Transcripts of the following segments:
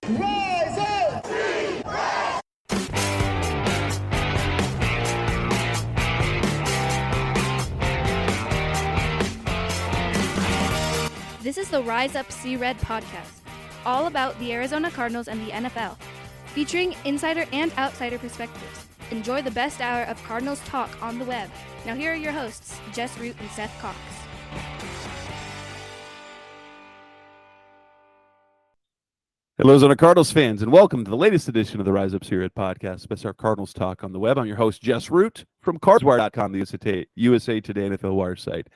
Rise up! This is the Rise Up See Red podcast, all about the Arizona Cardinals and the NFL, featuring insider and outsider perspectives. Enjoy the best hour of Cardinals talk on the web. Now here are your hosts, Jess Root and Seth Cox. Hello, Arizona Cardinals fans, and welcome to the latest edition of the Rise Up See Red podcast, best our Cardinals talk on the web. I'm your host, Jess Root, from CardsWire.com, the USA Today NFL Wire site.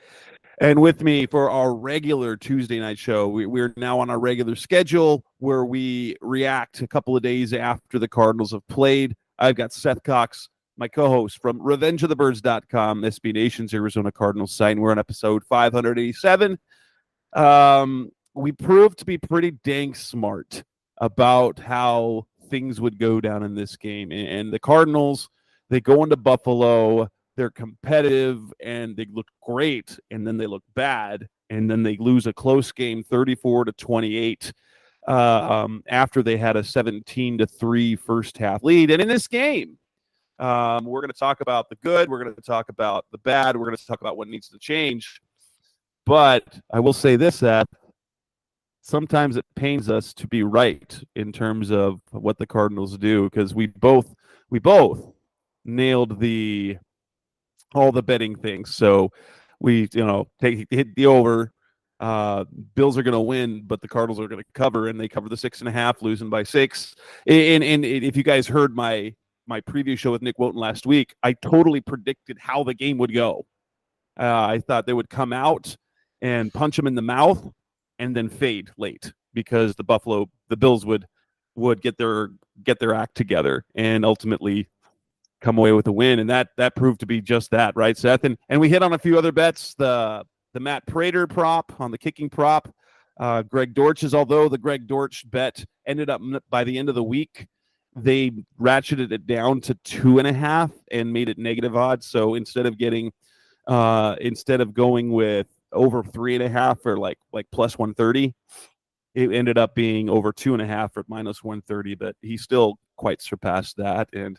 And with me for our regular Tuesday night show, we're now on our regular schedule where we react a couple of days after the Cardinals have played. I've got Seth Cox, my co-host from RevengeOfTheBirds.com, SB Nation's Arizona Cardinals site, and we're on episode 587. We proved to be pretty dang smart about how things would go down in this game. And the Cardinals, they go into Buffalo, they're competitive, and they look great, and then they look bad, and then they lose a close game 34-28 after they had a 17-3 first half lead. And in this game, we're going to talk about the good, we're going to talk about the bad, we're going to talk about what needs to change. But I will say this, that sometimes it pains us to be right in terms of what the Cardinals do, because we both nailed all the betting things. So we, hit the over. Bills are going to win, but the Cardinals are going to cover, and they cover the 6.5, losing by 6. And if you guys heard my preview show with Nick Wooten last week, I totally predicted how the game would go. I thought they would come out and punch them in the mouth and then fade late, because the Bills would get their act together and ultimately come away with a win. And that proved to be just that, right, Seth? And we hit on a few other bets. The Matt Prater prop on the kicking prop, Greg Dortch's, although the Greg Dortch bet ended up by the end of the week, they ratcheted it down to 2.5 and made it negative odds. So instead of going with over 3.5 or like plus 130, it ended up being over 2.5 or minus 130, but he still quite surpassed that. And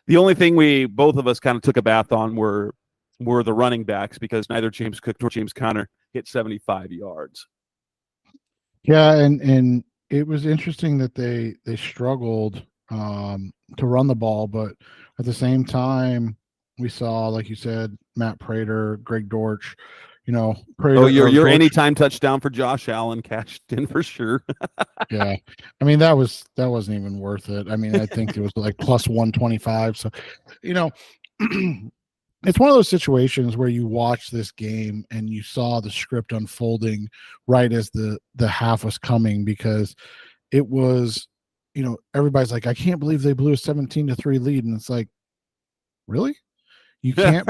the only thing both of us kind of took a bath on were the running backs, because neither James Cook nor James Conner hit 75 yards. Yeah, and it was interesting that they struggled to run the ball, but at the same time, we saw, like you said, Matt Prater, Greg Dortch, Prater, your anytime touchdown for Josh Allen cashed in for sure. Yeah, I mean that wasn't even worth it. I mean, I think it was like plus 125. So, it's one of those situations where you watch this game and you saw the script unfolding right as the half was coming, because it was, everybody's like, I can't believe they blew a 17-3 lead, and it's like, really? You can't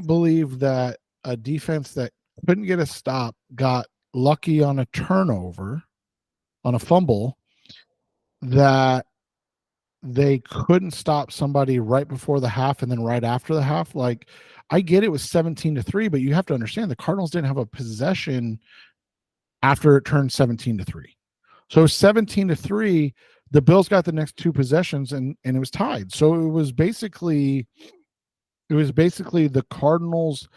believe that a defense that couldn't get a stop got lucky on a turnover, on a fumble, that they couldn't stop somebody right before the half and then right after the half. Like, I get it was 17-3, but you have to understand the Cardinals didn't have a possession after it turned 17-3. So 17-3, the Bills got the next two possessions and it was tied. So it was basically the Cardinals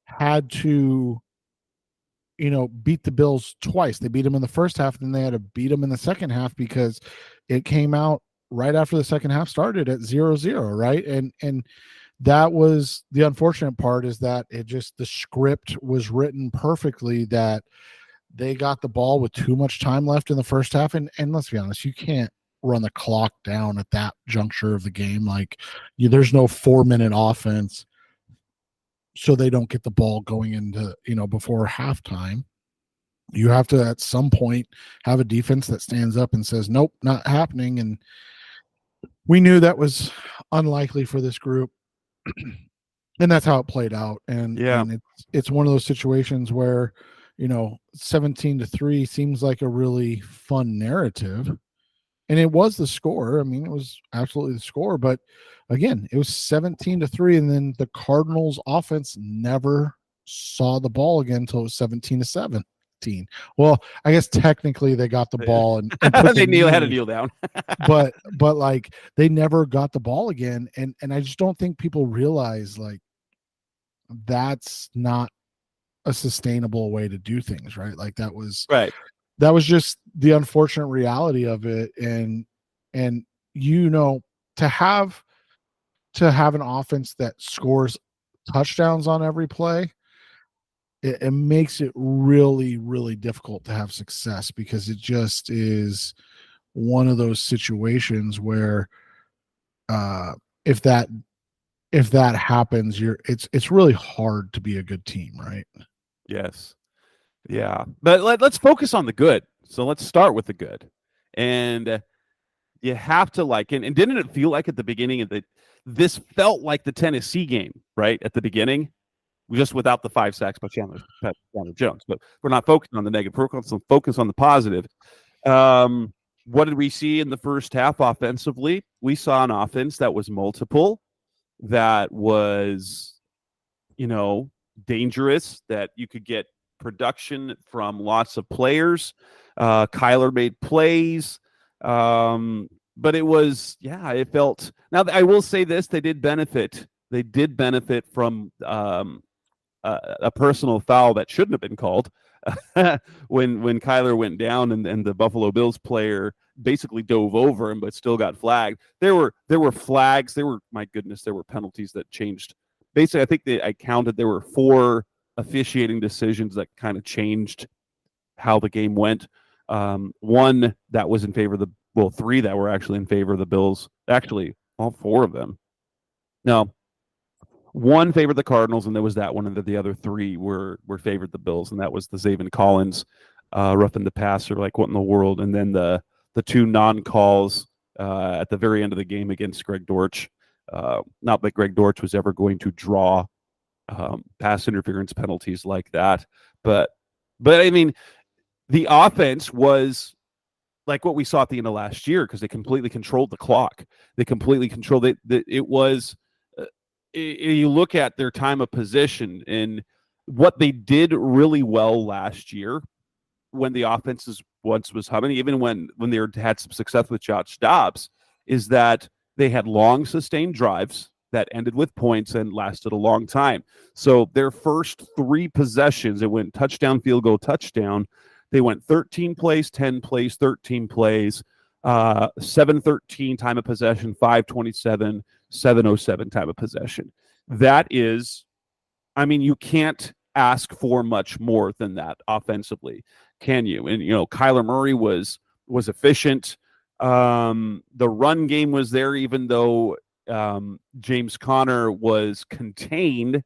had to, beat the Bills twice. They beat them in the first half, then they had to beat them in the second half, because it came out right after the second half started at 0-0, right? And that was the unfortunate part, is that the script was written perfectly, that they got the ball with too much time left in the first half. And let's be honest, you can't run the clock down at that juncture of the game. Like, there's no 4-minute offense, so they don't get the ball going into, before halftime. You have to, at some point, have a defense that stands up and says, nope, not happening. And we knew that was unlikely for this group. And that's how it played out. And, yeah, and it's one of those situations where, 17-3 seems like a really fun narrative. And it was the score. I mean, it was absolutely the score. But again, it was 17-3, and then the Cardinals offense never saw the ball again until it was 17-7. 15. Well, I guess technically they got the ball and put they had to knee, kneel down. but like they never got the ball again. And I just don't think people realize like that's not a sustainable way to do things, right? Like that was Right. just the unfortunate reality of it. And to have an offense that scores touchdowns on every play, it makes it really, really difficult to have success, because it just is one of those situations where if that happens, it's really hard to be a good team, right? Yes. Yeah. But let's focus on the good. So let's start with the good. And you have to and didn't it feel like at the beginning of this felt like the Tennessee game, right? At the beginning, just without the 5 sacks by Chandler Jones. But we're not focusing on the negative. We're focused on the positive. What did we see in the first half offensively? We saw an offense that was multiple, that was, dangerous, that you could get production from lots of players. Kyler made plays. But it was, it felt. Now, I will say this: they did benefit. They did benefit from a personal foul that shouldn't have been called when Kyler went down and the Buffalo Bills player basically dove over him, but still got flagged. There were flags. There were penalties that changed. Basically, I think I counted there were 4 officiating decisions that kind of changed how the game went. One that was in favor of 3 that were actually in favor of the Bills. Actually, all 4 of them. No, one favored the Cardinals, and there was that one, and the other 3 were favored the Bills, and that was the Zaven Collins roughing the passer, like what in the world, and then the 2 non-calls at the very end of the game against Greg Dortch. Not that Greg Dortch was ever going to draw pass interference penalties like that, but I mean, the offense was like what we saw at the end of last year, because they completely controlled the clock. They completely controlled it. It was. You look at their time of possession and what they did really well last year when the offense was humming, even when they had some success with Josh Dobbs, is that they had long sustained drives that ended with points and lasted a long time. So their first 3 possessions, it went touchdown, field goal, touchdown. They went 13 plays, 10 plays, 13 plays, 7:13 time of possession, 5:27, 7:07 time of possession. That is, I mean, you can't ask for much more than that offensively, can you? And Kyler Murray was efficient. The run game was there, even though James Conner was contained,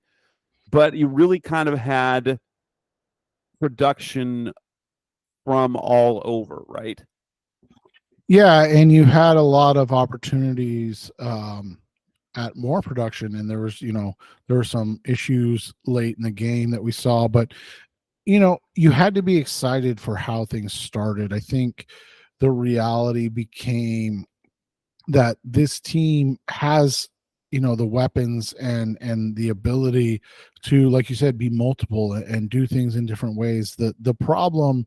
but you really kind of had production from all over, right? Yeah, and you had a lot of opportunities at more production, and there were some issues late in the game that we saw, but you had to be excited for how things started. I think the reality became that this team has the weapons and the ability to, like you said, be multiple and do things in different ways. The problem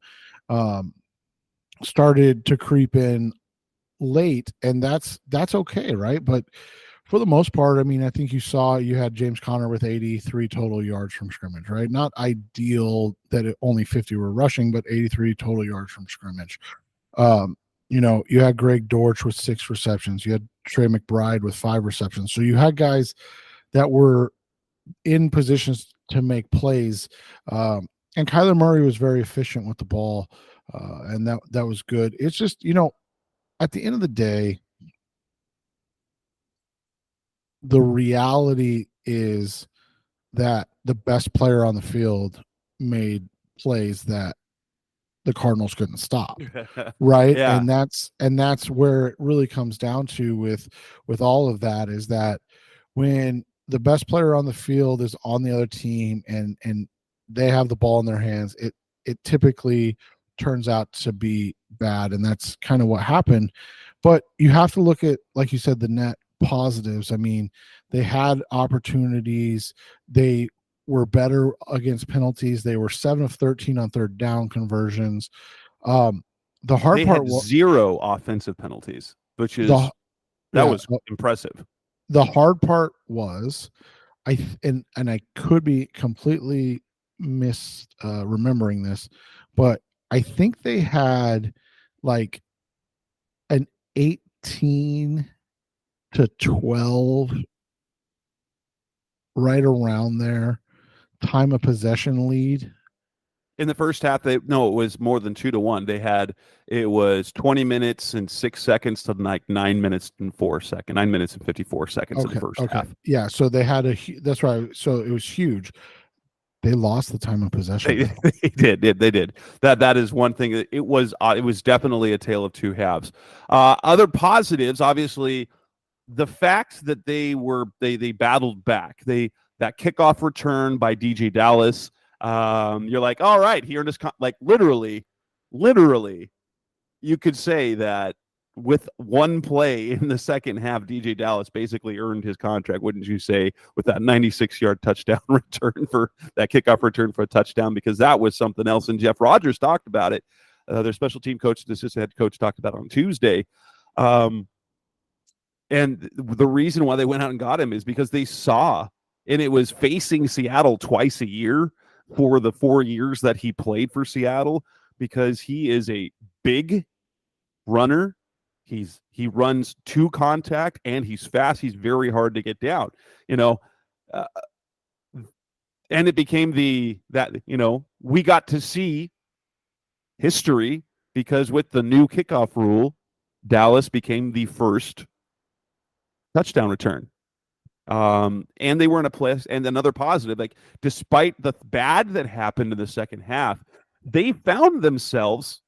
started to creep in late, and that's okay, right? But for the most part, I mean, I think you had James Conner with 83 total yards from scrimmage, right? Not ideal that only 50 were rushing, but 83 total yards from scrimmage. You had Greg Dortch with 6 receptions. You had Trey McBride with 5 receptions. So you had guys that were in positions to make plays. And Kyler Murray was very efficient with the ball, and that was good. It's just, at the end of the day, the reality is that the best player on the field made plays that the Cardinals couldn't stop, right? Yeah. And that's where it really comes down to with all of that, is that when the best player on the field is on the other team and they have the ball in their hands, it typically turns out to be bad, and that's kind of what happened. But you have to look at, like you said, the net positives. I mean, they had opportunities. They were better against penalties. They were 7 of 13 on third down conversions. The hard They part had was 0 offensive penalties, which is that was impressive. The hard part was and I could be completely remembering this, but I think they had like an 18 to 12, right around there, time of possession lead. In the first half, it was more than 2-1. It was 20 minutes and 6 seconds to like 9 minutes and 9 minutes and 54 seconds in the first half. Yeah, so they had that's right. So it was huge. They lost the time of possession. They did. That is one thing. It was definitely a tale of two halves. Other positives, obviously, the fact that they battled back. That kickoff return by DJ Dallas. You're like, all right, he earned his like literally, you could say that with one play in the second half, DJ Dallas basically earned his contract, wouldn't you say, with that 96-yard touchdown return for that kickoff return for a touchdown, because that was something else. And Jeff Rogers talked about it. Their special team coach, the assistant head coach, talked about it on Tuesday. And the reason why they went out and got him is because they saw, and it was facing Seattle twice a year for the 4 years that he played for Seattle, because he is a big runner. He runs to contact, and he's fast. He's very hard to get down, and it became we got to see history, because with the new kickoff rule, Dallas became the first touchdown return. And they were in a place, and another positive, like despite the bad that happened in the second half, they found themselves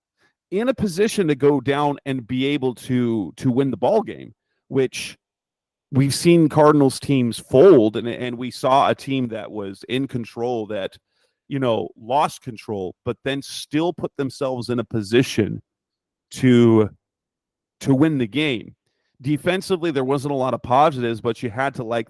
in a position to go down and be able to win the ball game, which we've seen Cardinals teams fold, and we saw a team that was in control that, lost control, but then still put themselves in a position to win the game. Defensively, there wasn't a lot of positives, but you had to like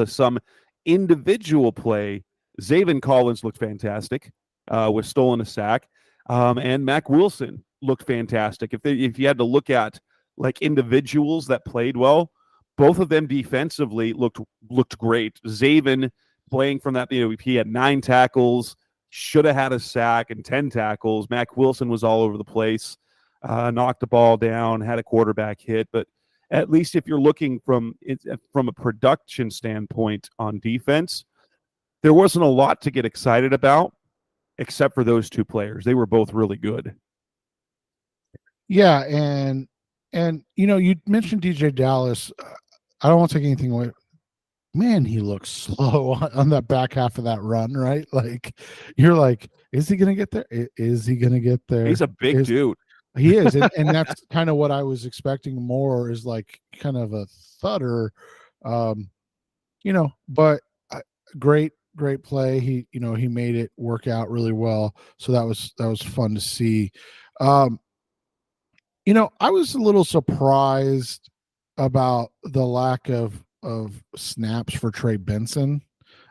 some individual play. Zaven Collins looked fantastic, with stolen a sack, and Mac Wilson looked fantastic. If you had to look at like individuals that played well, both of them defensively looked great. Zaven playing from that, he had 9 tackles, should have had a sack, and 10 tackles. Mac Wilson was all over the place, knocked the ball down, had a quarterback hit, but at least if you're looking from a production standpoint on defense, there wasn't a lot to get excited about except for those 2 players. They were both really good. Yeah, and you mentioned DJ Dallas. I don't want to take anything away. Man, he looks slow on that back half of that run, right? Like, you're like, is he going to get there? Is he going to get there? He's a big dude. He is, and that's kind of what I was expecting more, is like kind of a thudder, but great play. He made it work out really well. So that was fun to see. I was a little surprised about the lack of snaps for Trey Benson.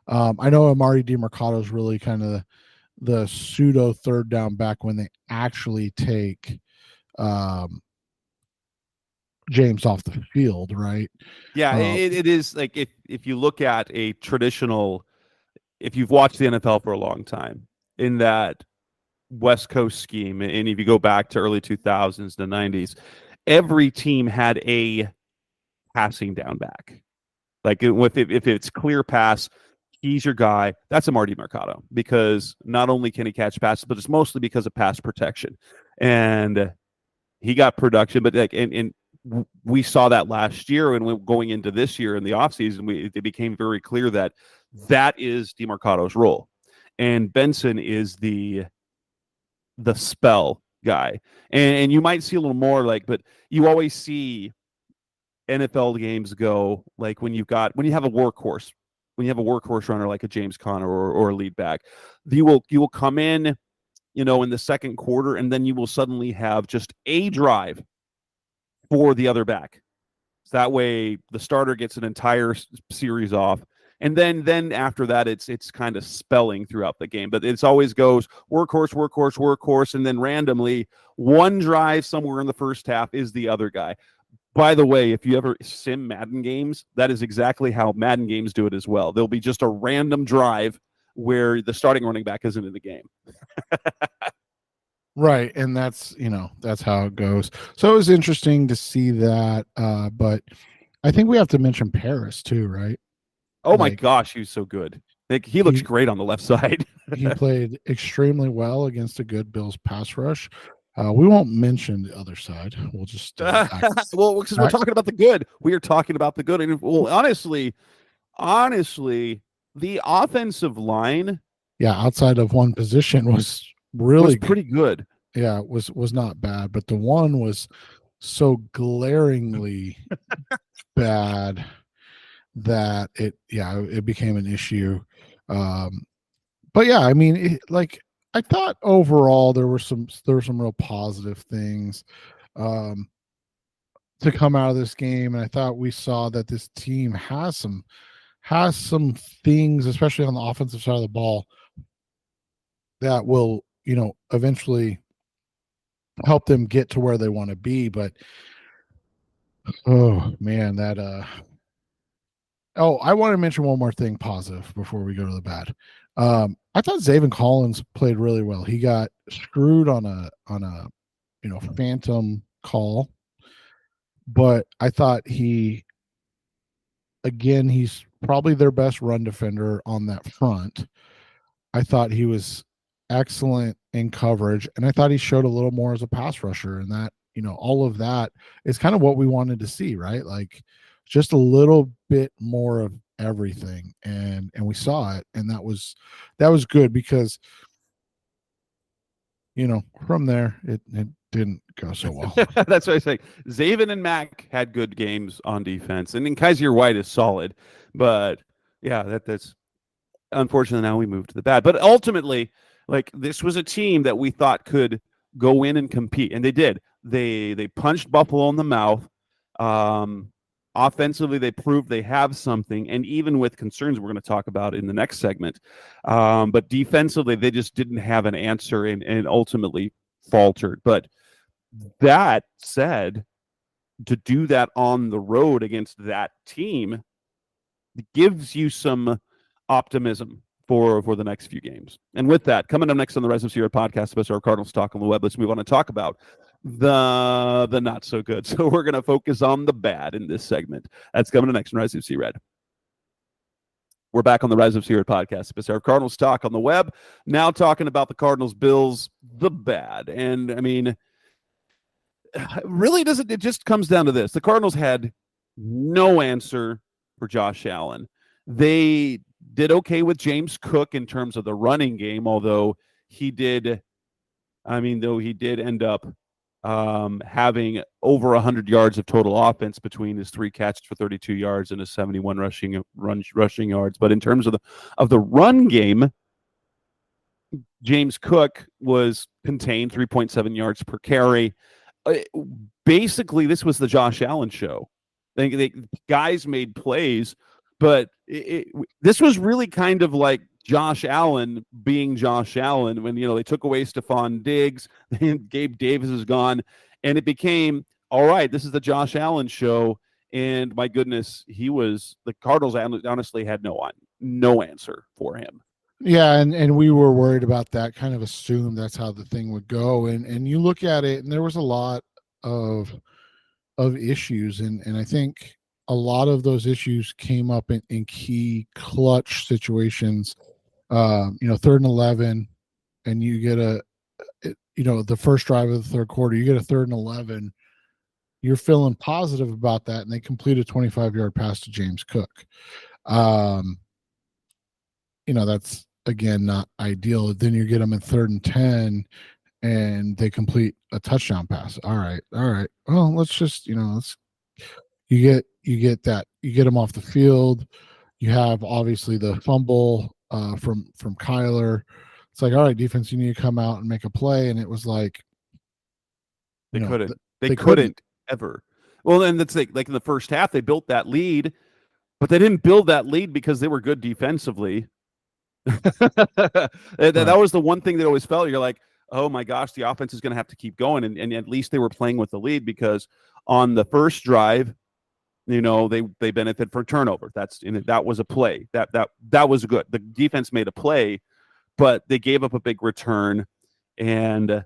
I know Amari DiMercato is really kind of the pseudo third down back when they actually take James off the field, right? Yeah, it is like if you look at a traditional, if you've watched the NFL for a long time, in that West Coast scheme, and if you go back to early 2000s, the 90s, every team had a passing down back. Like if it's clear pass, he's your guy. That's Amari DiMercato, because not only can he catch passes, but it's mostly because of pass protection. And he got production, but and we saw that last year, and going into this year in the offseason, it became very clear that is DiMercato's role. And Benson is the spell guy. And you might see a little more but you always see NFL games go like when you have a workhorse, runner like a James Conner or a lead back, you will come in, in the second quarter, and then you will suddenly have just a drive for the other back. So that way the starter gets an entire series off, And then after that, it's kind of spelling throughout the game. But it's always goes workhorse, workhorse, workhorse, and then randomly one drive somewhere in the first half is the other guy. By the way, if you ever sim Madden games, that is exactly how Madden games do it as well. There'll be just a random drive where the starting running back isn't in the game. Right, and that's how it goes. So it was interesting to see that, but I think we have to mention Paris too, right? Oh my gosh, he was so good. He looks great on the left side. He played extremely well against a good Bills pass rush. We won't mention the other side. We'll just well, because we're talking about the good. We are talking about the good. And well, honestly, the offensive line, outside of one position was really pretty good. Yeah, it was not bad, but the one was so glaringly bad that it became an issue. But yeah, I mean, I thought overall there were some real positive things to come out of this game, and I thought we saw that this team has some things, especially on the offensive side of the ball, that will eventually help them get to where they want to be. But oh man, I want to mention one more thing positive before we go to the bad. I thought Zaven Collins played really well. He got screwed on a phantom call, but I thought he's probably their best run defender on that front. I thought he was excellent in coverage, and I thought he showed a little more as a pass rusher, and that all of that is kind of what we wanted to see, right? Like just a little bit more of everything, and we saw it, and that was good because from there it didn't go so well. That's what I say. Zaven and Mac had good games on defense, and then Kaiser White is solid, but yeah, that's unfortunately now we move to the bad. But ultimately, like, this was a team that we thought could go in and compete, and they did. They punched Buffalo in the mouth. Offensively, they proved they have something, and even with concerns we're going to talk about in the next segment. But defensively, they just didn't have an answer and ultimately faltered. But that said, to do that on the road against that team gives you some optimism for the next few games. And with that, coming up next on the Rise of Sierra podcast, special our Cardinals talk on the web, let's move on to talk about the not so good. So we're going to focus on the bad in this segment. That's coming up next on Rise of Sierra. We're back on the Rise of Sierra podcast, special our Cardinals talk on the web, now talking about the Cardinals-Bills, the bad. And I mean, really it just comes down to this. The Cardinals had no answer for Josh Allen. They did okay with James Cook in terms of the running game, although he did end up having over 100 yards of total offense between his 3 catches for 32 yards and his 71 rushing yards. But in terms of the run game, James Cook was contained 3.7 yards per carry. Basically, this was the Josh Allen show. Guys made plays, but this was really kind of like Josh Allen being Josh Allen when they took away Stephon Diggs and Gabe Davis is gone, and it became all right. This is the Josh Allen show, and my goodness, the Cardinals honestly had no answer for him. Yeah, and we were worried about that, kind of assumed that's how the thing would go. And you look at it, and there was a lot of issues, and I think a lot of those issues came up in key clutch situations. 3rd and 11, and you get the first drive of the third quarter, you get a 3rd and 11. You're feeling positive about that, and they complete a 25-yard pass to James Cook. That's again not ideal. Then you get them in 3rd and 10, and they complete a touchdown pass. All right. Well, let's just you get that, you get them off the field. You have obviously the fumble from Kyler. It's like, all right, defense, you need to come out and make a play, and it was like they couldn't ever. Well, and that's like in the first half they built that lead. But they didn't build that lead because they were good defensively. That was the one thing that always felt, you're like, oh my gosh, the offense is going to have to keep going. And at least they were playing with the lead, because on the first drive, they benefit from turnover. That was a play. That was good. The defense made a play, but they gave up a big return, and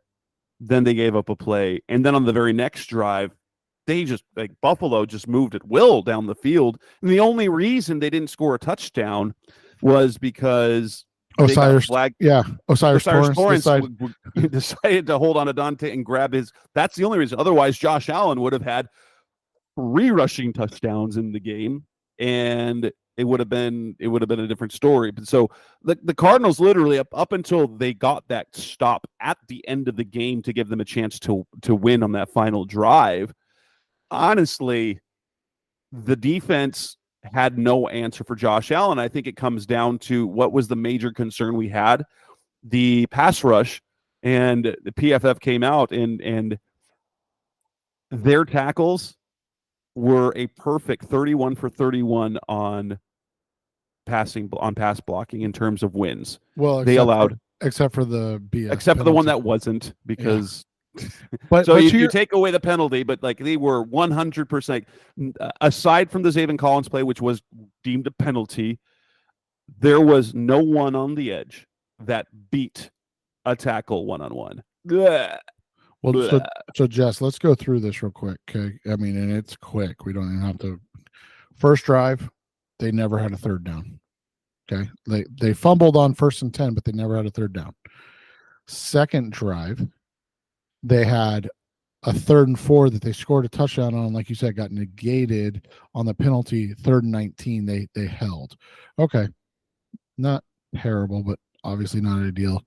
then they gave up a play. And then on the very next drive, Buffalo just moved at will down the field. And the only reason they didn't score a touchdown was because Osiris Torrance decided to hold on to Dante and grab his. That's the only reason. Otherwise, Josh Allen would have had 3 rushing touchdowns in the game, and it would have been a different story. But so the Cardinals literally up until they got that stop at the end of the game to give them a chance to win on that final drive, honestly, the defense had no answer for Josh Allen. I think it comes down to what was the major concern we had: the pass rush. And the PFF came out, and their tackles were a perfect 31 for 31 on pass blocking in terms of wins. Well, except for the BS, except for the one that wasn't, because but you take away the penalty, but like they were 100%, aside from the Zaven Collins play, which was deemed a penalty, there was no one on the edge that beat a tackle one-on-one. Well, so Jess, let's go through this real quick. Okay, I mean, and it's quick. We don't even have to. First drive, they never had a third down. Okay, they fumbled on 1st and 10, but they never had a third down. Second drive, they had a 3rd and 4 that they scored a touchdown on. Like you said, got negated on the penalty. 3rd and 19, they held. Okay, not terrible, but obviously not ideal.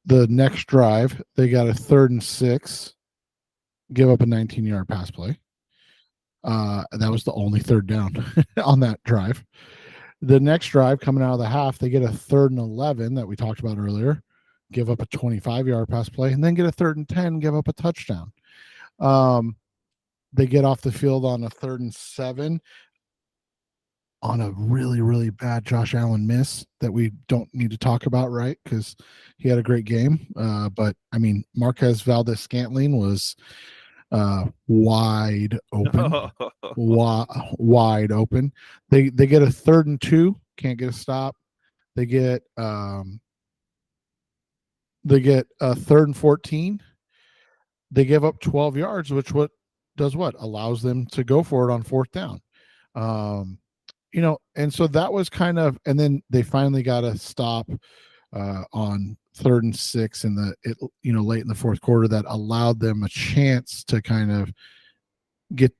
The next drive, they got a 3rd and 6, give up a 19-yard pass play. That was the only third down on that drive. The next drive, coming out of the half, they get a 3rd and 11 that we talked about earlier, give up a 25-yard pass play, and then get a 3rd and 10, give up a touchdown. They get off the field on a 3rd and 7 on a really, really bad Josh Allen miss that we don't need to talk about, right? Because he had a great game. But, I mean, Marquez Valdez-Scantling was wide open. Wide open. They get a 3rd and 2, can't get a stop. They get a 3rd and 14. They give up 12 yards, which allows them to go for it on 4th down. And so that was kind of, and then they finally got a stop on 3rd and 6 late in the 4th quarter that allowed them a chance to kind of get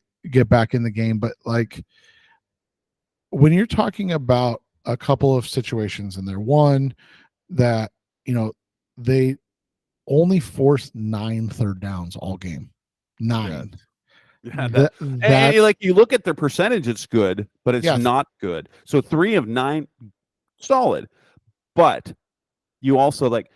back in the game. But like, when you're talking about a couple of situations in there, one that, they only forced 9 third downs all game. 9. Yeah, like you look at their percentage, it's good, but it's not good. So 3 of 9, solid. But you also, like,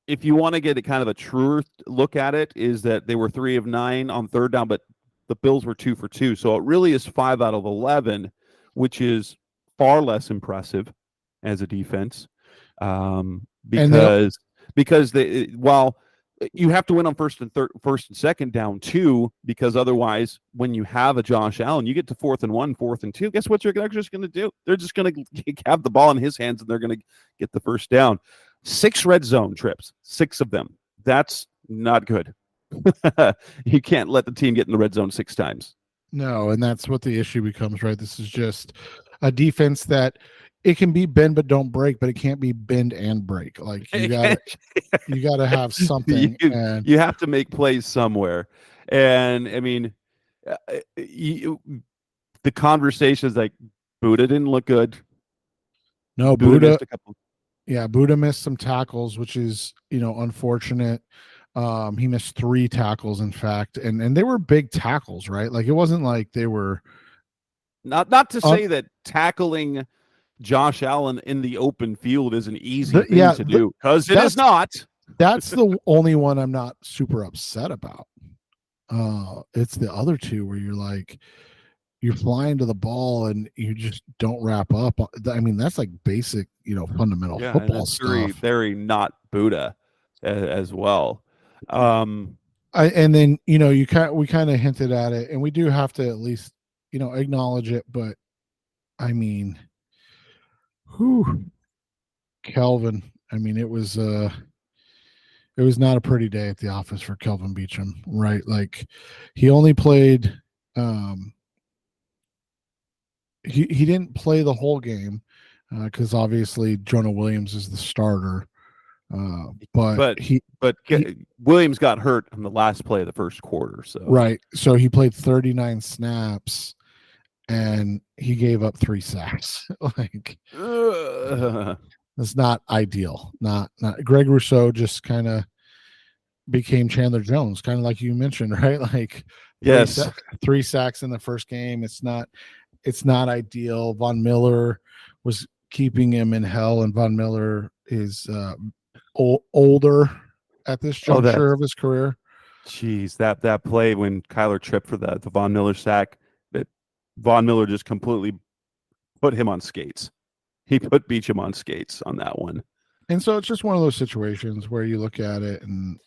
if you want to get a kind of a truer look at it, is that they were 3 of 9 on 3rd down, but the Bills were 2 for 2. So it really is 5 out of 11, which is far less impressive as a defense. Because while you have to win on first and 2nd down too, because otherwise, when you have a Josh Allen, you get to 4th and 1, 4th and 2. Guess what they're just going to do? They're just going to have the ball in his hands, and they're going to get the first down. 6 red zone trips, 6 of them. That's not good. You can't let the team get in the red zone 6 times. No, and that's what the issue becomes, right? This is just a defense that it can be bend but don't break, but it can't be bend and break. Like you got to have something. You have to make plays somewhere. And I mean, the conversation is like, Buddha didn't look good. No, Buddha missed a couple. Yeah, Buddha missed some tackles, which is unfortunate. He missed 3 tackles, in fact, and they were big tackles, right? Like it wasn't like they were not to say that tackling Josh Allen in the open field is an easy thing to do, because it is not. That's the only one I'm not super upset about. It's the other 2 where you're like, you're flying to the ball and you just don't wrap up. I mean, that's like basic, fundamental Yeah, and football that's very, stuff. very not Buddha as well. And then we kind of hinted at it, and we do have to at least acknowledge it. But I mean, whew, Kelvin. I mean, it was not a pretty day at the office for Kelvin Beachum, right? Like, he only played. He didn't play the whole game because obviously Jonah Williams is the starter. But Williams got hurt on the last play of the first quarter. So right. So he played 39 snaps and he gave up 3 sacks. Like, that's not ideal. Not Greg Rousseau just kind of became Chandler Jones, kind of like you mentioned, right? Like, yes, 3 sacks in the first game. It's not ideal. Von Miller was keeping him in hell, and Von Miller is older at this juncture of his career. Jeez, that play when Kyler tripped for the Von Miller sack, that Von Miller just completely put him on skates. He put Beachum on skates on that one. And so it's just one of those situations where you look at it and,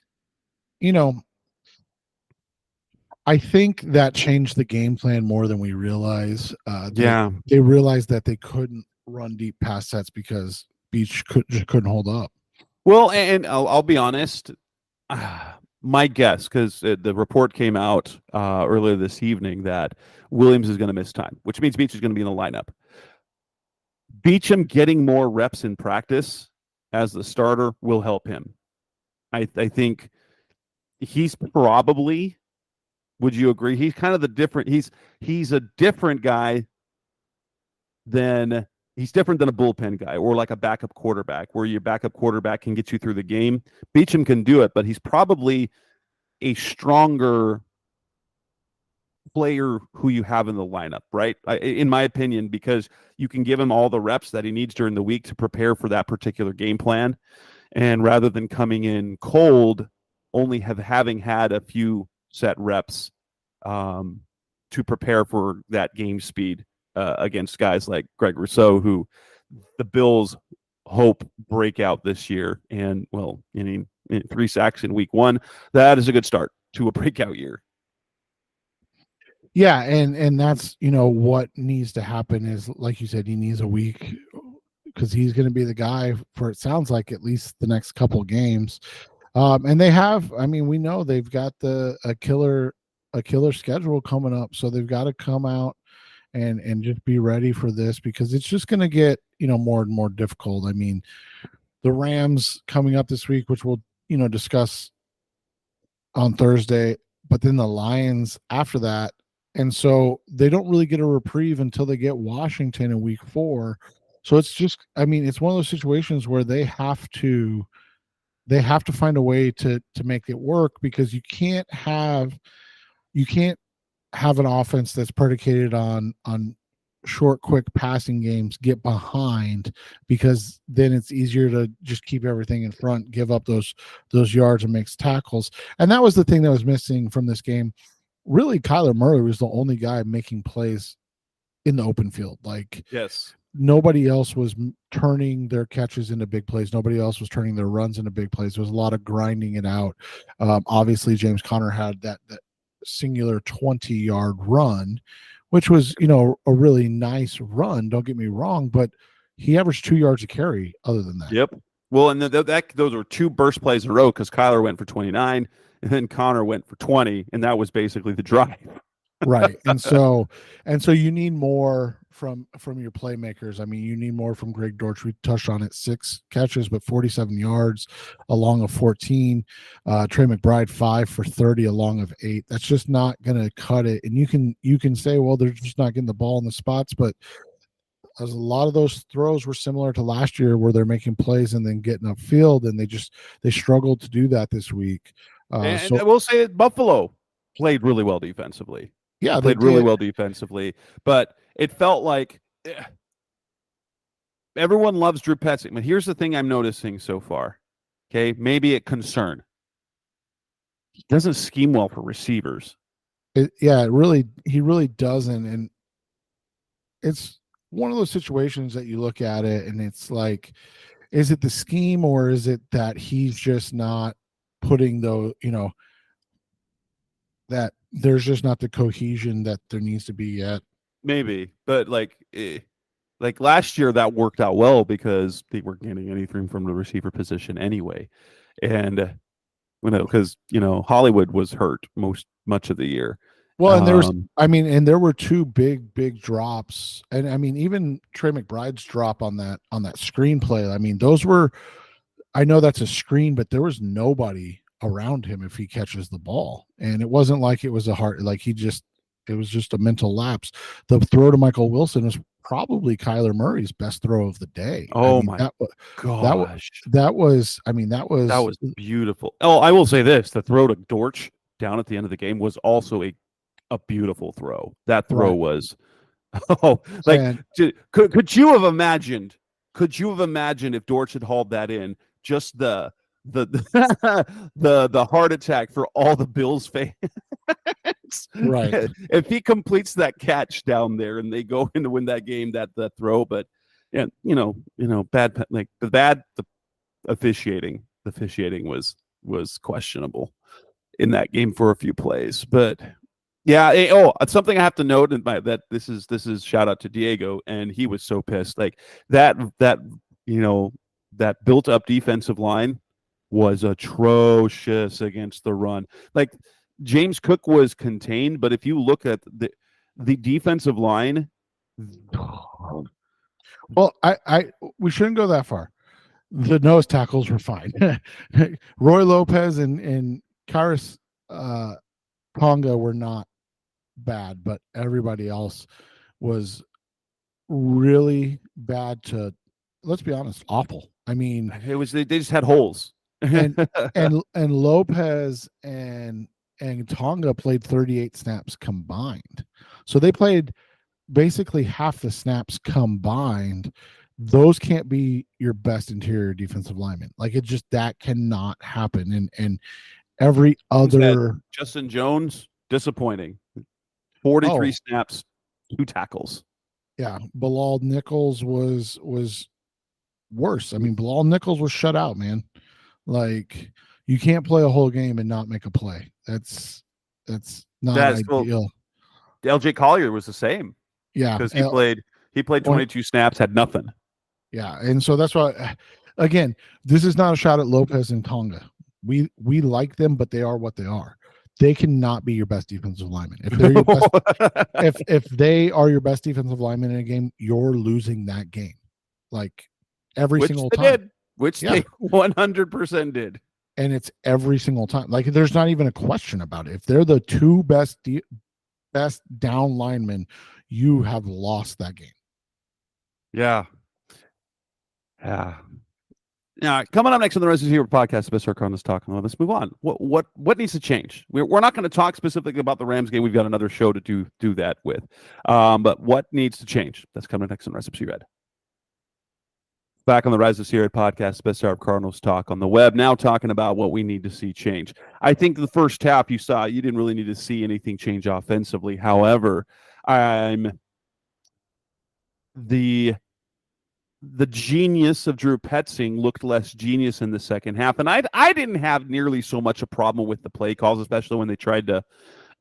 I think that changed the game plan more than we realize. They realized that they couldn't run deep pass sets because Beach just couldn't hold up. Well, and I'll be honest, my guess, because the report came out earlier this evening that Williams is going to miss time, which means Beach is going to be in the lineup. Beachum getting more reps in practice as the starter will help him. I think he's probably, would you agree? He's kind of he's a different guy he's different than a bullpen guy or like a backup quarterback, where your backup quarterback can get you through the game. Beachum can do it, but he's probably a stronger player who you have in the lineup, right? In my opinion, because you can give him all the reps that he needs during the week to prepare for that particular game plan. And rather than coming in cold, only having had a few set reps to prepare for that game speed against guys like Greg Rousseau, who the Bills hope break out this year. And, well, 3 sacks in week 1, that is a good start to a breakout year. Yeah, and that's what needs to happen is, like you said, he needs a week because he's going to be the guy for, it sounds like, at least the next couple games. And they have, we know they've got a killer schedule coming up, so they've got to come out and just be ready for this, because it's just going to get more and more difficult. The Rams coming up this week, which we'll discuss on Thursday, but then the Lions after that. And so they don't really get a reprieve until they get Washington in week 4. So it's just, it's one of those situations where they have to find a way to make it work, because you can't have an offense that's predicated on short, quick passing games get behind, because then it's easier to just keep everything in front, give up those yards and makes tackles. And that was the thing that was missing from this game. Really, Kyler Murray was the only guy making plays in the open field. Like, yes, nobody else was turning their catches into big plays. Nobody else was turning their runs into big plays. There was a lot of grinding it out. Obviously, James Conner had that singular 20-yard run, which was, a really nice run. Don't get me wrong, but he averaged 2 yards a carry other than that. Yep. Well, and those were 2 burst plays in a row, because Kyler went for 29 and then Conner went for 20, and that was basically the drive. Right. And so you need more from your playmakers. You need more from Greg Dortch. We touched on it, 6 catches, but 47 yards along of 14. Trey McBride, 5 for 30 along of 8. That's just not going to cut it. And you can say, well, they're just not getting the ball in the spots, but as a lot of those throws were similar to last year, where they're making plays and then getting upfield, and they struggled to do that this week. And I will say Buffalo played really well defensively. Yeah, they played really well defensively, but it felt like everyone loves Drew Petzing. But here's the thing I'm noticing so far. Okay, maybe a concern. He doesn't scheme well for receivers. He really doesn't. And it's one of those situations that you look at it and it's like, is it the scheme or is it that he's just not putting that there's just not the cohesion that there needs to be yet? Maybe, but like last year that worked out well because they weren't getting anything from the receiver position anyway, and because Hollywood was hurt much of the year. Well, and and there were two big drops, and I mean even Trey McBride's drop on that screenplay. I mean those were, I know that's a screen, but there was nobody around him if he catches the ball, and it wasn't like it was it was just a mental lapse. The throw to Michael Wilson was probably Kyler Murray's best throw of the day. Oh my gosh, that was beautiful. Oh, I will say this: the throw to Dortch down at the end of the game was also a beautiful throw. That throw was, could you have imagined? Could you have imagined if Dortch had hauled that in? Just the heart attack for all the Bills fans. Right. If he completes that catch down there and they go in to win that game, that throw, but yeah, bad, like the officiating. The officiating was questionable in that game for a few plays, but yeah. It's something I have to note that this is shout out to Diego, and he was so pissed. Like that built up defensive line was atrocious against the run. Like James Cook was contained, but if you look at the defensive line, well, we shouldn't go that far. The nose tackles were fine. Roy Lopez and Karis Ponga were not bad, but everybody else was really bad to, let's be honest, awful. I mean, it was they just had holes. and Lopez and Tonga played 38 snaps combined. So they played basically half the snaps combined. Those can't be your best interior defensive lineman. Like that cannot happen. And every other Justin Jones, disappointing. 43 snaps, 2 tackles. Yeah, Bilal Nichols was worse. I mean, Bilal Nichols was shut out, man. Like you can't play a whole game and not make a play. That's not ideal. LJ Collier was the same. Yeah, because he played 22 snaps, had nothing. Yeah, and so that's why. Again, this is not a shot at Lopez and Tonga. We like them, but they are what they are. They cannot be your best defensive lineman. If they're your best, if they are your best defensive lineman in a game, you're losing that game. Like every single time. Which they 100% did. And it's every single time. Like there's not even a question about it. If they're the two best down linemen, you have lost that game. Yeah. Yeah. Now, coming up next on the Resident Hero podcast, Mr. Cardinals talking. Let's move on. What needs to change? We're not going to talk specifically about the Rams game. We've got another show to do that with. But what needs to change? That's coming next on Recipe Red. Back on the Rise of Sierra podcast, best hour of Cardinals talk on the web. Now talking about what we need to see change. I think the first half you didn't really need to see anything change offensively. However, the genius of Drew Petzing looked less genius in the second half. And I didn't have nearly so much a problem with the play calls, especially when they tried to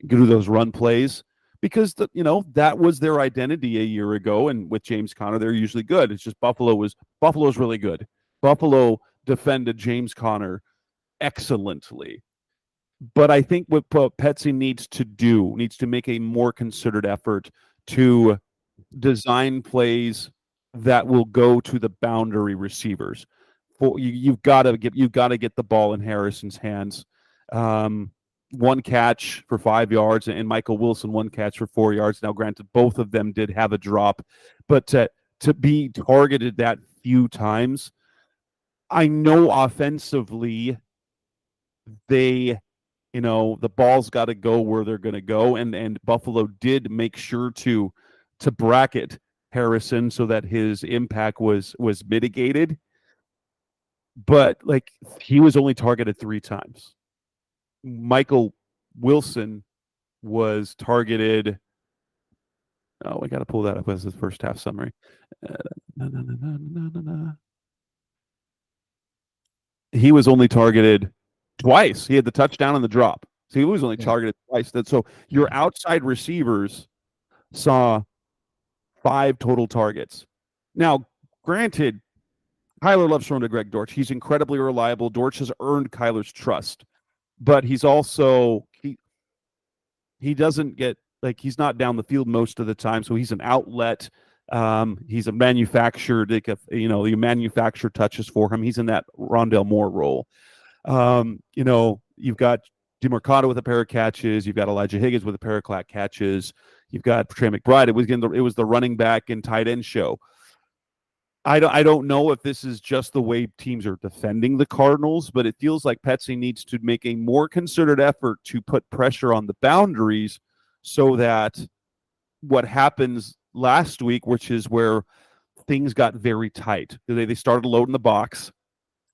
do those run plays, because that was their identity a year ago. And with James Conner, they're usually good. It's just Buffalo's really good. Buffalo defended James Conner excellently. But I think what Petzing needs to make a more concerted effort to design plays that will go to the boundary receivers. You've got to get the ball in Harrison's hands. One catch for 5 yards, and Michael Wilson 1 catch for 4 yards. Now, granted, both of them did have a drop, but to be targeted that few times, I know offensively the ball's got to go where they're going to go, and Buffalo did make sure to bracket Harrison so that his impact was mitigated, but like he was only targeted 3 times. Michael Wilson was targeted Oh, we got to pull that up as the first half summary. No. He was only targeted twice. He had the touchdown and the drop. So he was only targeted twice. So your outside receivers saw 5 total targets. Now, granted, Kyler loves throwing to Greg Dortch. He's incredibly reliable. Dortch has earned Kyler's trust, but he's also he doesn't get he's not down the field most of the time, so he's an outlet. He's a manufactured, you manufacture touches for him. He's in that Rondale Moore role. You've got DeMarcado with a pair of catches. You've got Elijah Higgins with a pair of catches. You've got Trey McBride. It was the running back and tight end show. I don't know if this is just the way teams are defending the Cardinals, but it feels like Petsy needs to make a more concerted effort to put pressure on the boundaries so that what happens last week, which is where things got very tight. They started loading the box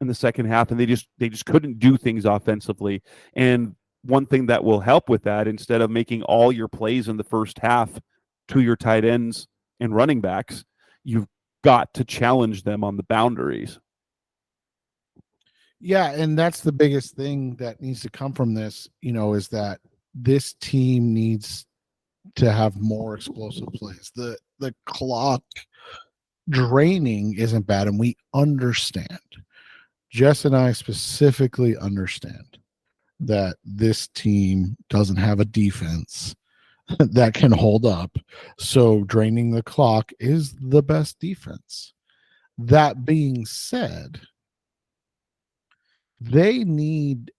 in the second half, and they just couldn't do things offensively. And one thing that will help with that, instead of making all your plays in the first half to your tight ends and running backs, you've got to challenge them on the boundaries. Yeah, and that's the biggest thing that needs to come from this, is that this team needs to have more explosive plays. The clock draining isn't bad, and we understand. Jess and I specifically understand that this team doesn't have a defense that can hold up. So draining the clock is the best defense. That being said, they need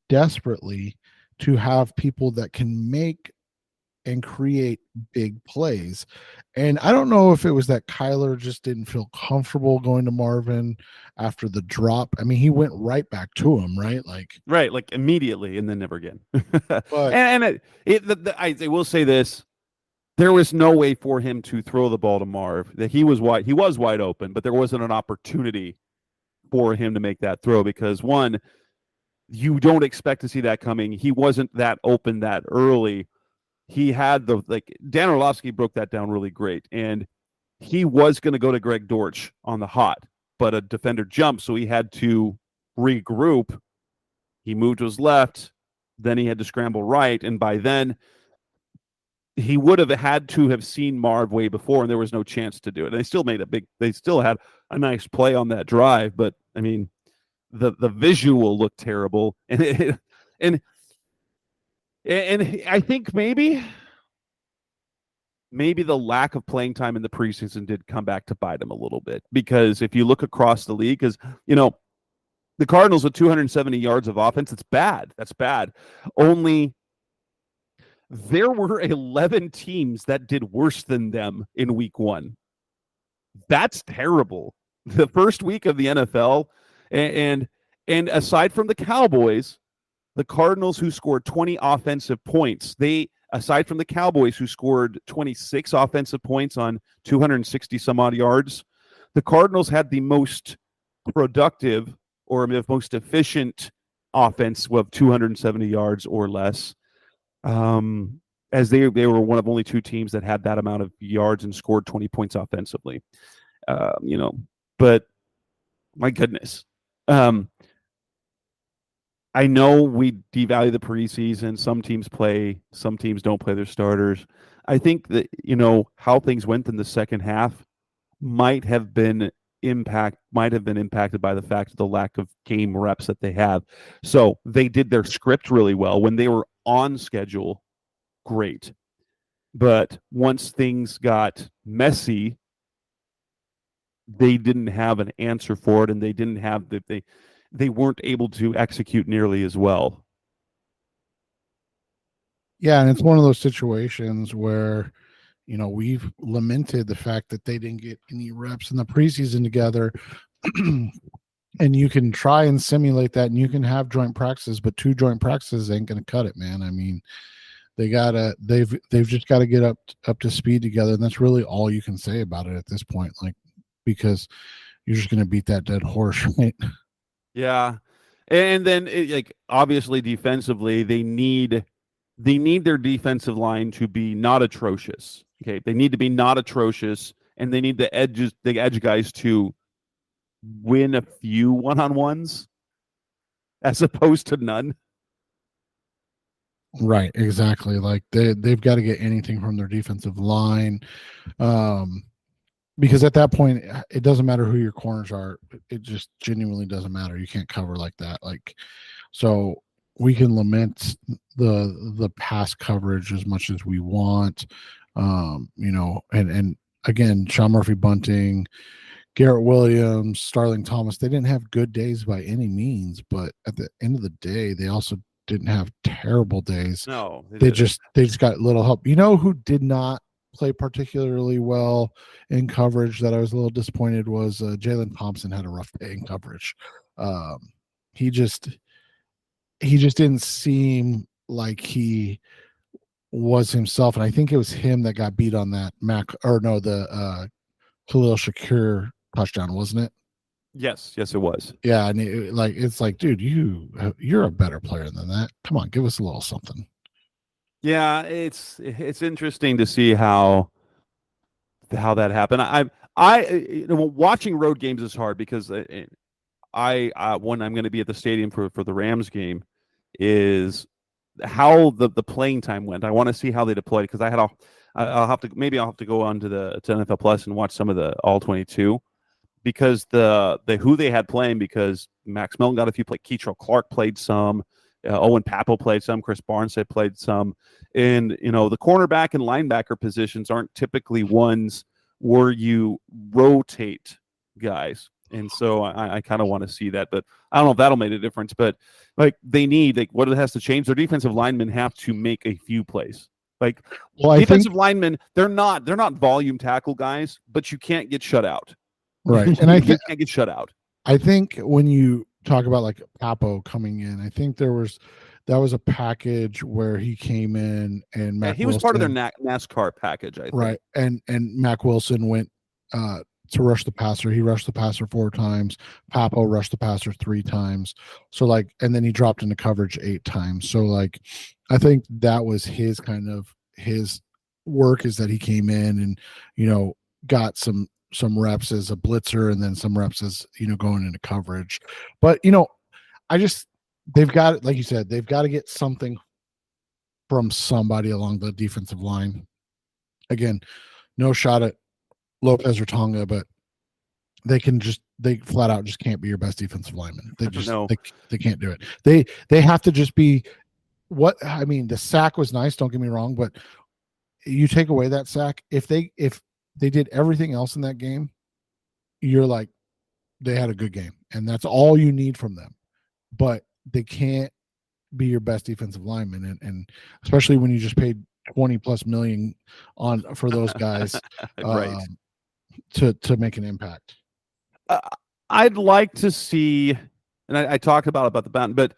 desperately to have people that can make and create big plays. And I don't know if it was that Kyler just didn't feel comfortable going to Marvin after the drop. I mean, he went right back to him, right? Like immediately, and then never again. But I will say this: there was no way for him to throw the ball to Marv. That he was wide open, but there wasn't an opportunity for him to make that throw because, one, you don't expect to see that coming. He wasn't that open that early. He had Dan Orlovsky broke that down really great, and he was going to go to Greg Dortch on the hot, but a defender jumped, so he had to regroup. He moved to his left, then he had to scramble right, and by then he would have had to have seen Marv way before, and there was no chance to do it. And they still had a nice play on that drive, but I mean, the visual looked terrible, and I think maybe the lack of playing time in the preseason did come back to bite him a little bit, because if you look across the league, because the Cardinals with 270 yards of offense, it's bad. That's bad. Only there were 11 teams that did worse than them in week 1. That's terrible. The first week of the NFL, and aside from the Cowboys, the Cardinals, who scored 20 offensive points, aside from the Cowboys, who scored 26 offensive points on 260 some odd yards, the Cardinals had the most productive or the most efficient offense of 270 yards or less, as they were one of only 2 teams that had that amount of yards and scored 20 points offensively. But my goodness. I know we devalue the preseason. Some teams play, some teams don't play their starters. I think that, how things went in the second half might have been impacted by the fact of the lack of game reps that they have. So they did their script really well. When they were on schedule, great. But once things got messy, they didn't have an answer for it, and they didn't have they weren't able to execute nearly as well. Yeah, and it's one of those situations where, we've lamented the fact that they didn't get any reps in the preseason together. And you can try and simulate that, and you can have joint practices, but 2 joint practices ain't going to cut it, man. I mean, they've just got to get up to speed together, and that's really all you can say about it at this point, because you're just going to beat that dead horse, right? Yeah. And then obviously defensively, they need they need their defensive line to be not atrocious. Okay, they need to be not atrocious, and they need the edge guys to win a few one-on-ones as opposed to none. Right, exactly. Like they've got to get anything from their defensive line, because at that point it doesn't matter who your corners are. It just genuinely doesn't matter. You can't cover like that. Like, so we can lament the pass coverage as much as we want, and again, Sean Murphy Bunting, Garrett Williams, Starling Thomas, they didn't have good days by any means, but at the end of the day, they also didn't have terrible days. No, they just got little help. You know who did not play particularly well in coverage that I was a little disappointed was Jalen Thompson. Had a rough day in coverage. He just didn't seem like he was himself, and I think it was him that got beat on that the Khalil Shakir touchdown, wasn't it? Yes, it was. Yeah, and it's like, dude, you're a better player than that. Come on, give us a little something. Yeah, it's interesting to see how that happened. I watching road games is hard because I when I'm going to be at the stadium for the Rams game is how the playing time went. I want to see how they deployed because I'll have to go on to NFL Plus and watch some of the all 22 because the who they had playing, because Max Milton got a few play. Keitrell Clark played some. Owen Pappo played some. Chris Barnstead played some. And, the cornerback and linebacker positions aren't typically ones where you rotate guys. And so I kind of want to see that. But I don't know if that'll make a difference. But, they need, what it has to change, their defensive linemen have to make a few plays. Defensive linemen, they're not volume tackle guys, but you can't get shut out. Right. And you can't get shut out. I think when you talk about Papo coming in, I think that was a package where he came in and he was part of their NASCAR package, I think. Right. And Mac Wilson went to rush the passer. He rushed the passer 4 times. Papo rushed the passer 3 times. So and then he dropped into coverage 8 times. So I think that was his work, is that he came in and, got some reps as a blitzer and then some reps as, going into coverage. But, they've got, like you said, they've got to get something from somebody along the defensive line. Again, no shot at Lopez or Tonga, but they flat out just can't be your best defensive lineman. They just they can't do it. They have to just be the sack was nice, don't get me wrong, but you take away that sack, if they did everything else in that game, you're like, they had a good game, and that's all you need from them. But they can't be your best defensive lineman, and especially when you just paid $20+ million for those guys right. to make an impact. I'd like to see, and I talked about the bound, but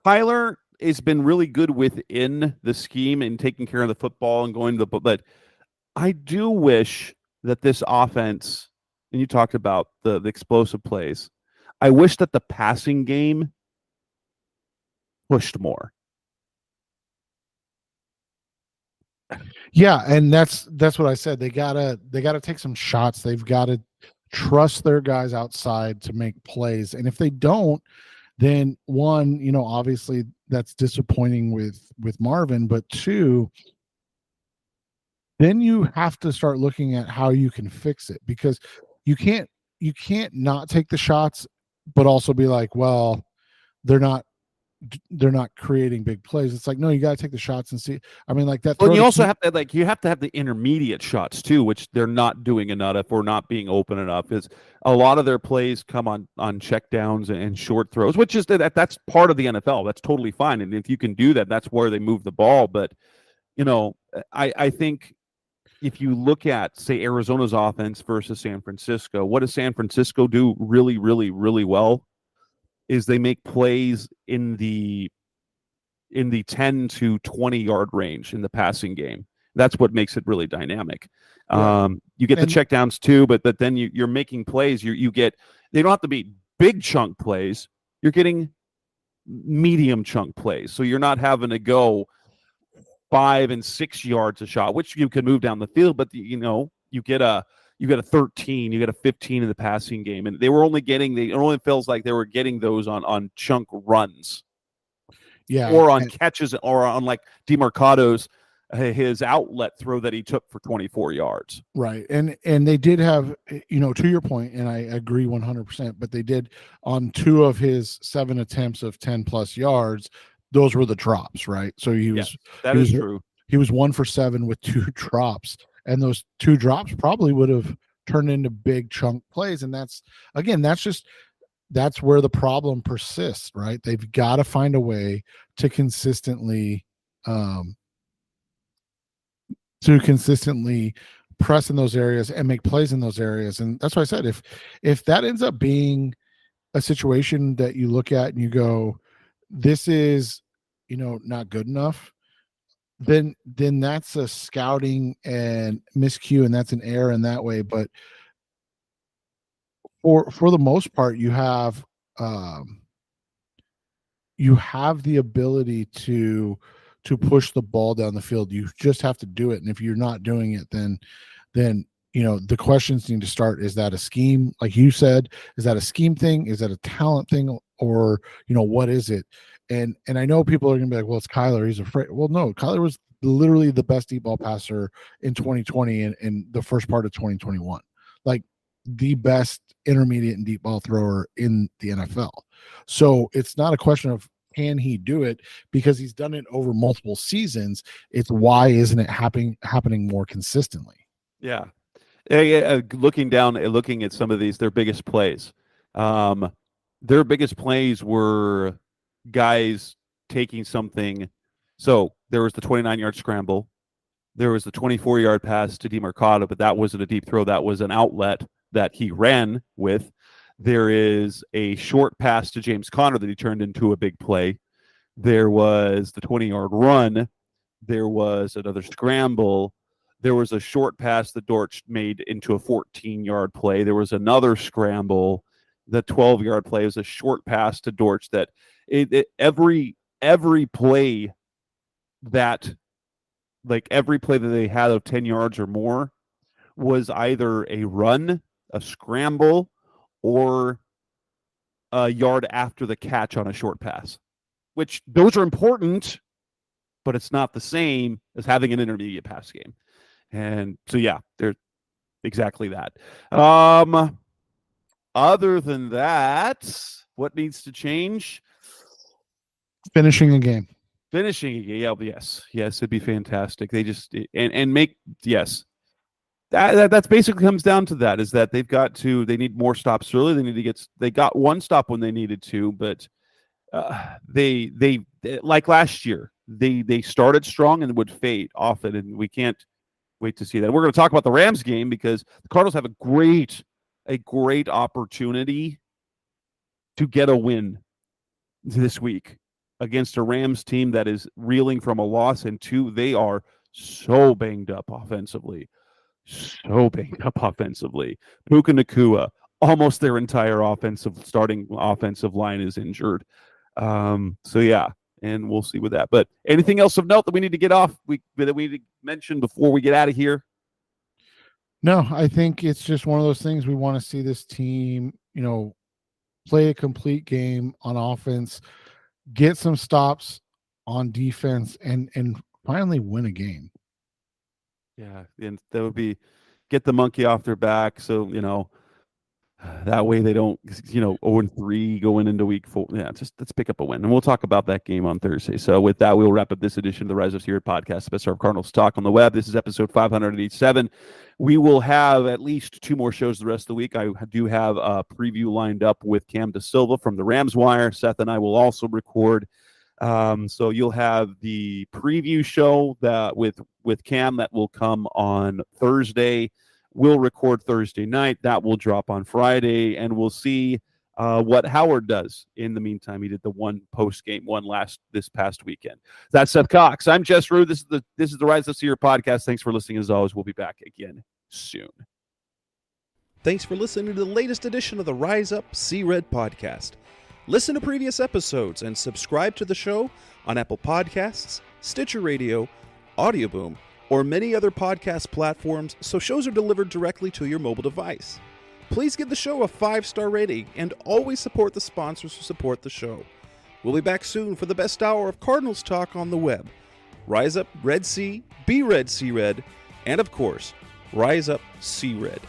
Tyler has been really good within the scheme and taking care of the football and going to but I do wish that this offense, and you talked about the explosive plays, I wish that the passing game pushed more. Yeah, and that's what I said. They gotta take some shots. They've got to trust their guys outside to make plays. And if they don't, then one, obviously that's disappointing with Marvin, but 2, then you have to start looking at how you can fix it, because you can't not take the shots, but also be like, well, they're not creating big plays. It's like, no, you got to take the shots and see. I mean, that. Well, you also have to you have to have the intermediate shots too, which they're not doing enough or not being open enough. Is a lot of their plays come on check downs and short throws, which is that's part of the NFL. That's totally fine, and if you can do that, that's where they move the ball. But I think if you look at, say, Arizona's offense versus San Francisco, what does San Francisco do really, really, really well? Is they make plays in the 10 to 20 yard range in the passing game. That's what makes it really dynamic. Yeah. You get the checkdowns too, but then you're making plays. You get, they don't have to be big chunk plays. You're getting medium chunk plays. So you're not having to go 5 and 6 yards a shot, which you can move down the field, but you get a 13, you get a 15 in the passing game, and it only feels like they were getting those on chunk runs, or on catches, or on like DeMarcado's his outlet throw that he took for 24 yards. Right. And they did have, to your point, and I agree 100%, but they did on 2 of his 7 attempts of 10 plus yards, those were the drops, right? So that is true. He was 1 for 7 with 2 drops, and those 2 drops probably would have turned into big chunk plays. And that's where the problem persists, right? They've got to find a way to consistently press in those areas and make plays in those areas. And that's why I said, if that ends up being a situation that you look at and you go, this is, not good enough, then that's a scouting and miscue, and that's an error in that way. But for the most part, you have the ability to push the ball down the field. You just have to do it. And if you're not doing it, then the questions need to start. Is that a scheme? Like you said, is that a scheme thing? Is that a talent thing? Or, what is it? And I know people are going to be like, well, it's Kyler, he's afraid. Well, no, Kyler was literally the best deep ball passer in 2020 and the first part of 2021. Like the best intermediate and deep ball thrower in the NFL. So it's not a question of can he do it, because he's done it over multiple seasons. It's why isn't it happening more consistently? Yeah. Looking at some of these, their biggest plays. Their biggest plays were guys taking something. So there was the 29-yard scramble. There was the 24-yard pass to DeMarcado, but that wasn't a deep throw. That was an outlet that he ran with. There is a short pass to James Conner that he turned into a big play. There was the 20-yard run. There was another scramble. There was a short pass that Dortch made into a 14-yard play. There was another scramble. The 12-yard play was a short pass to Dortch. That every play that they had of 10 yards or more was either a run, a scramble, or a yard after the catch on a short pass, which those are important, but it's not the same as having an intermediate pass game. And so, yeah, they're exactly that. Other than that, what needs to change? Finishing a game. Yeah, yes, it'd be fantastic. They just and make yes. That's basically comes down to that, is that they need more stops early. They got one stop when they needed to, but they like last year, they started strong and would fade often, and we can't wait to see that. We're going to talk about the Rams game because the Cardinals have a great opportunity to get a win this week against a Rams team that is reeling from a loss, and 2, they are so banged up offensively. Puka Nacua, almost their entire starting offensive line is injured. So yeah, and we'll see with that. But anything else of note that we need to get off that we mentioned before we get out of here? No, I think it's just one of those things. We want to see this team, play a complete game on offense, get some stops on defense, and finally win a game. Yeah, and that would be get the monkey off their back. So, that way they don't, 0-3 going into week 4. Yeah, just let's pick up a win. And we'll talk about that game on Thursday. So with that, we'll wrap up this edition of the Rise Up Spirit podcast, Best of Cardinals Talk on the Web. This is episode 587. We will have at least 2 more shows the rest of the week. I do have a preview lined up with Cam DeSilva from the Rams Wire. Seth and I will also record. So you'll have the preview show that with Cam that will come on Thursday. We'll record Thursday night. That will drop on Friday, and we'll see what Howard does. In the meantime, he did the one post-game one this past weekend. That's Seth Cox. I'm Jess Rue. This is the Rise Up Spirit podcast. Thanks for listening. As always, we'll be back again soon. Thanks for listening to the latest edition of the Rise Up See Red podcast. Listen to previous episodes and subscribe to the show on Apple Podcasts, Stitcher Radio, Audioboom, or many other podcast platforms so shows are delivered directly to your mobile device. Please give the show a 5-star rating and always support the sponsors who support the show. We'll be back soon for the best hour of Cardinals talk on the web. Rise up, Red Sea, be Red, See Red, and of course, Rise up, See Red.